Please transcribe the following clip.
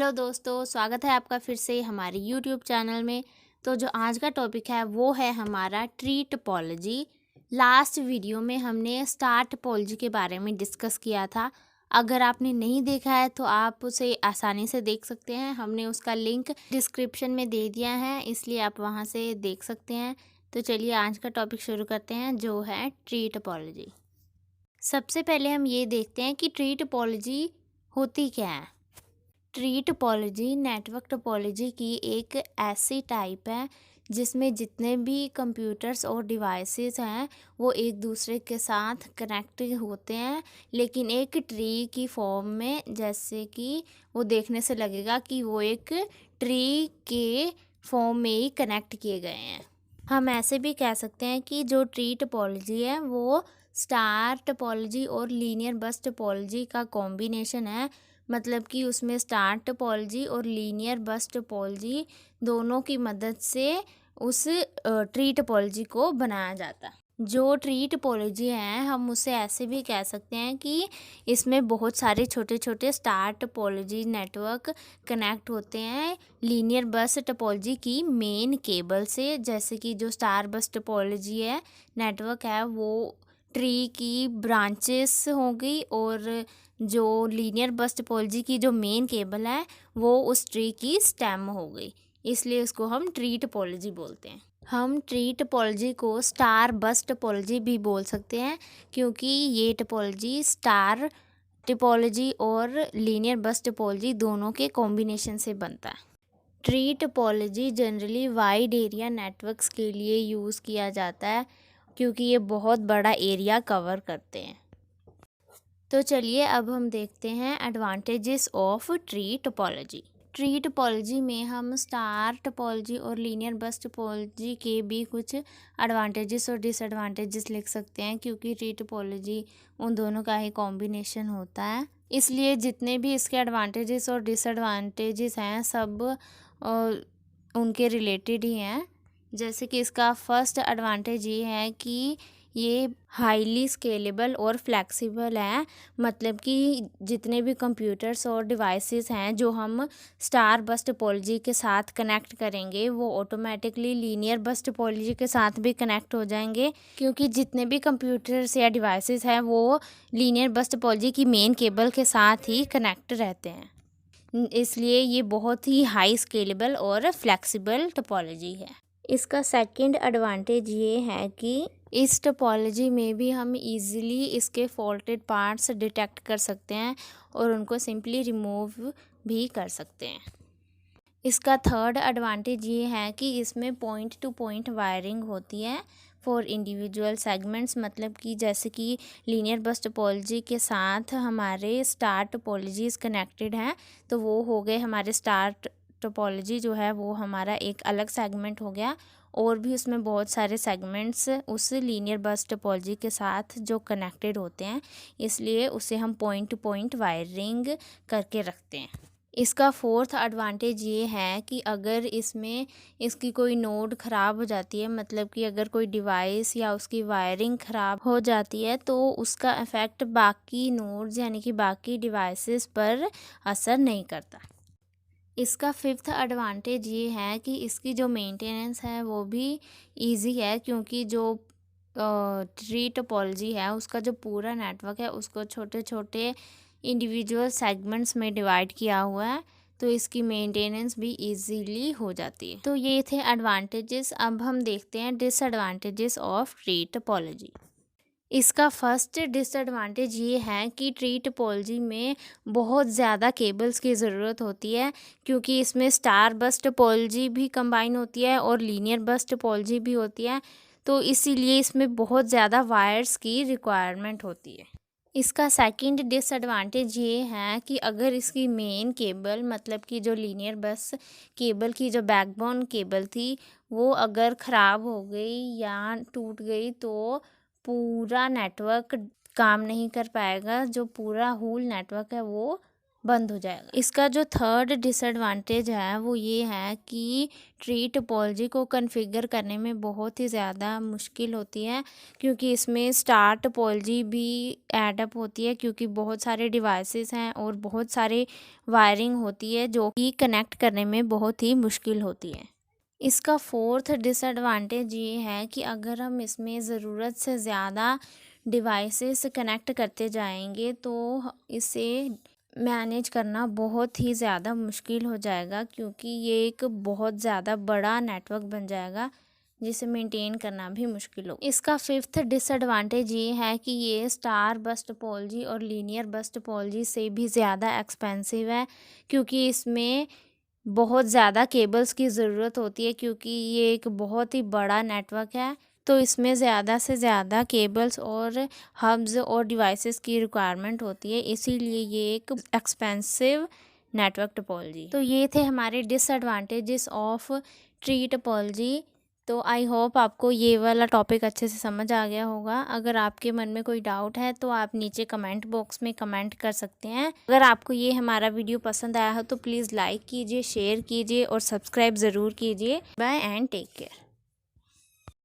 Hello दोस्तों, स्वागत है आपका फिर से हमारे यूट्यूब चैनल में। तो जो आज का टॉपिक है वो है हमारा ट्री टोपोलॉजी। लास्ट वीडियो में हमने स्टार टोपोलॉजी के बारे में डिस्कस किया था। अगर आपने नहीं देखा है तो आप उसे आसानी से देख सकते हैं। हमने उसका लिंक डिस्क्रिप्शन में दे दिया है, इसलिए आप वहां से देख सकते हैं। तो चलिए आज का टॉपिक शुरू करते हैं, जो है ट्री टोपोलॉजी। सबसे पहले हम ये देखते हैं कि ट्री टोपोलॉजी होती क्या है। ट्री टोपोलॉजी नेटवर्क टोपोलॉजी की एक ऐसी टाइप है जिसमें जितने भी कंप्यूटर्स और डिवाइसेस हैं वो एक दूसरे के साथ कनेक्ट होते हैं, लेकिन एक ट्री की फॉर्म में। जैसे कि वो देखने से लगेगा कि वो एक ट्री के फॉर्म में ही कनेक्ट किए गए हैं। हम ऐसे भी कह सकते हैं कि जो ट्री टोपोलॉजी है वो स्टार टोपोलॉजी और लीनियर बस टोपोलॉजी का कॉम्बिनेशन है। मतलब कि उसमें स्टार टोपोलॉजी और लीनियर बस टोपोलॉजी दोनों की मदद से उस ट्री टोपोलॉजी को बनाया जाता है। जो ट्री टोपोलॉजी है हम उसे ऐसे भी कह सकते हैं कि इसमें बहुत सारे छोटे छोटे स्टार टोपोलॉजी नेटवर्क कनेक्ट होते हैं लीनियर बस टोपोलॉजी की मेन केबल से। जैसे कि जो स्टार बस टोपोलॉजी है नेटवर्क है वो ट्री की ब्रांचेस हो गई, और जो लीनियर बस टोपोलॉजी की जो मेन केबल है वो उस ट्री की स्टेम हो गई, इसलिए उसको हम ट्री टोपोलॉजी बोलते हैं। हम ट्री टोपोलॉजी को स्टार बस टोपोलॉजी भी बोल सकते हैं, क्योंकि ये टोपोलॉजी स्टार टोपोलॉजी और लीनियर बस टोपोलॉजी दोनों के कॉम्बिनेशन से बनता है। Tree topology generally wide area networks के लिए यूज़ किया जाता है, क्योंकि ये बहुत बड़ा एरिया कवर करते हैं। तो चलिए अब हम देखते हैं advantages of tree topology. Tree topology में हम स्टार टोपोलॉजी और लीनियर बस टोपोलॉजी के भी कुछ एडवांटेजेस और डिसएडवांटेजेस लिख सकते हैं, क्योंकि ट्री टोपोलॉजी उन दोनों का ही कॉम्बिनेशन होता है। इसलिए जितने भी इसके एडवांटेजेस और डिसएडवांटेजेस हैं सब उनके रिलेटेड ही हैं। जैसे कि इसका फर्स्ट एडवांटेज ये है कि ये हाईली स्केलेबल और फ्लेक्सिबल है। मतलब कि जितने भी कंप्यूटर्स और डिवाइसेस हैं जो हम स्टार बस टोपोलॉजी के साथ कनेक्ट करेंगे वो ऑटोमेटिकली लीनियर बस टोपोलॉजी के साथ भी कनेक्ट हो जाएंगे, क्योंकि जितने भी कंप्यूटर्स या डिवाइसेस हैं वो लीनियर बस टोपोलॉजी की मेन केबल के साथ ही कनेक्ट रहते हैं। इसलिए ये बहुत ही हाई स्केलेबल और फ्लेक्सिबल टोपोलॉजी है। इसका सेकंड एडवांटेज ये है कि इस टोपोलॉजी में भी हम इजीली इसके फॉल्टेड पार्ट्स डिटेक्ट कर सकते हैं और उनको सिंपली रिमूव भी कर सकते हैं। इसका थर्ड एडवांटेज ये है कि इसमें पॉइंट टू पॉइंट वायरिंग होती है फॉर इंडिविजुअल सेगमेंट्स। मतलब कि जैसे कि लीनियर बस टोपोलॉजी के साथ हमारे स्टार टोपोलॉजीज कनेक्टेड हैं, तो वो हो गए हमारे स्टार टोपोलॉजी जो है वो हमारा एक अलग सेगमेंट हो गया, और भी उसमें बहुत सारे सेगमेंट्स उस लीनियर बस टोपोलॉजी के साथ जो कनेक्टेड होते हैं, इसलिए उसे हम पॉइंट टू पॉइंट वायरिंग करके रखते हैं। इसका फोर्थ एडवांटेज ये है कि अगर इसमें इसकी कोई नोड ख़राब हो जाती है, मतलब कि अगर कोई डिवाइस या उसकी वायरिंग ख़राब हो जाती है तो उसका इफ़ेक्ट बाकी नोड्स यानी कि बाकी डिवाइसेस पर असर नहीं करता। इसका फिफ्थ एडवांटेज ये है कि इसकी जो मेंटेनेंस है वो भी इजी है, क्योंकि जो ट्री टोपोलॉजी है उसका जो पूरा नेटवर्क है उसको छोटे छोटे इंडिविजुअल सेगमेंट्स में डिवाइड किया हुआ है, तो इसकी मेंटेनेंस भी इजीली हो जाती है। तो ये थे एडवांटेजेस। अब हम देखते हैं डिसएडवांटेजेस ऑफ ट्री टोपोलॉजी। इसका फर्स्ट डिसएडवांटेज ये है कि ट्री टोपोलॉजी में बहुत ज़्यादा केबल्स की ज़रूरत होती है, क्योंकि इसमें स्टार बस टोपोलॉजी भी कंबाइन होती है और लीनियर बस टोपोलॉजी भी होती है, तो इसीलिए इसमें बहुत ज़्यादा वायर्स की रिक्वायरमेंट होती है। इसका सेकंड डिसएडवांटेज ये है कि अगर इसकी मेन केबल मतलब कि जो लीनियर बस केबल की जो बैकबोन केबल थी वो अगर ख़राब हो गई या टूट गई तो पूरा नेटवर्क काम नहीं कर पाएगा। जो पूरा होल नेटवर्क है वो बंद हो जाएगा। इसका जो थर्ड डिसएडवांटेज है वो ये है कि ट्री टोपोलॉजी को कॉन्फ़िगर करने में बहुत ही ज़्यादा मुश्किल होती है, क्योंकि इसमें स्टार टोपोलॉजी भी ऐड अप होती है, क्योंकि बहुत सारे डिवाइसेस हैं और बहुत सारे वायरिंग होती है जो कि कनेक्ट करने में बहुत ही मुश्किल होती है। इसका फोर्थ डिसएडवांटेज ये है कि अगर हम इसमें ज़रूरत से ज़्यादा डिवाइसेस कनेक्ट करते जाएंगे तो इसे मैनेज करना बहुत ही ज़्यादा मुश्किल हो जाएगा, क्योंकि ये एक बहुत ज़्यादा बड़ा नेटवर्क बन जाएगा जिसे मेंटेन करना भी मुश्किल हो। इसका फिफ्थ डिसएडवांटेज ये है कि ये स्टार बस टोपोलॉजी और लीनियर बस टोपोलॉजी से भी ज़्यादा एक्सपेंसिव है, क्योंकि इसमें बहुत ज़्यादा केबल्स की ज़रूरत होती है, क्योंकि ये एक बहुत ही बड़ा नेटवर्क है। तो इसमें ज़्यादा से ज़्यादा केबल्स और हब्स और डिवाइसेस की रिक्वायरमेंट होती है, इसीलिए ये एक एक्सपेंसिव नेटवर्क टोपोलॉजी। तो ये थे हमारे डिसएडवांटेजेस ऑफ ट्री टोपोलॉजी। तो आई होप आपको ये वाला टॉपिक अच्छे से समझ आ गया होगा। अगर आपके मन में कोई डाउट है तो आप नीचे कमेंट बॉक्स में कमेंट कर सकते हैं। अगर आपको ये हमारा वीडियो पसंद आया हो तो प्लीज़ लाइक कीजिए, शेयर कीजिए और सब्सक्राइब ज़रूर कीजिए। Bye and take care.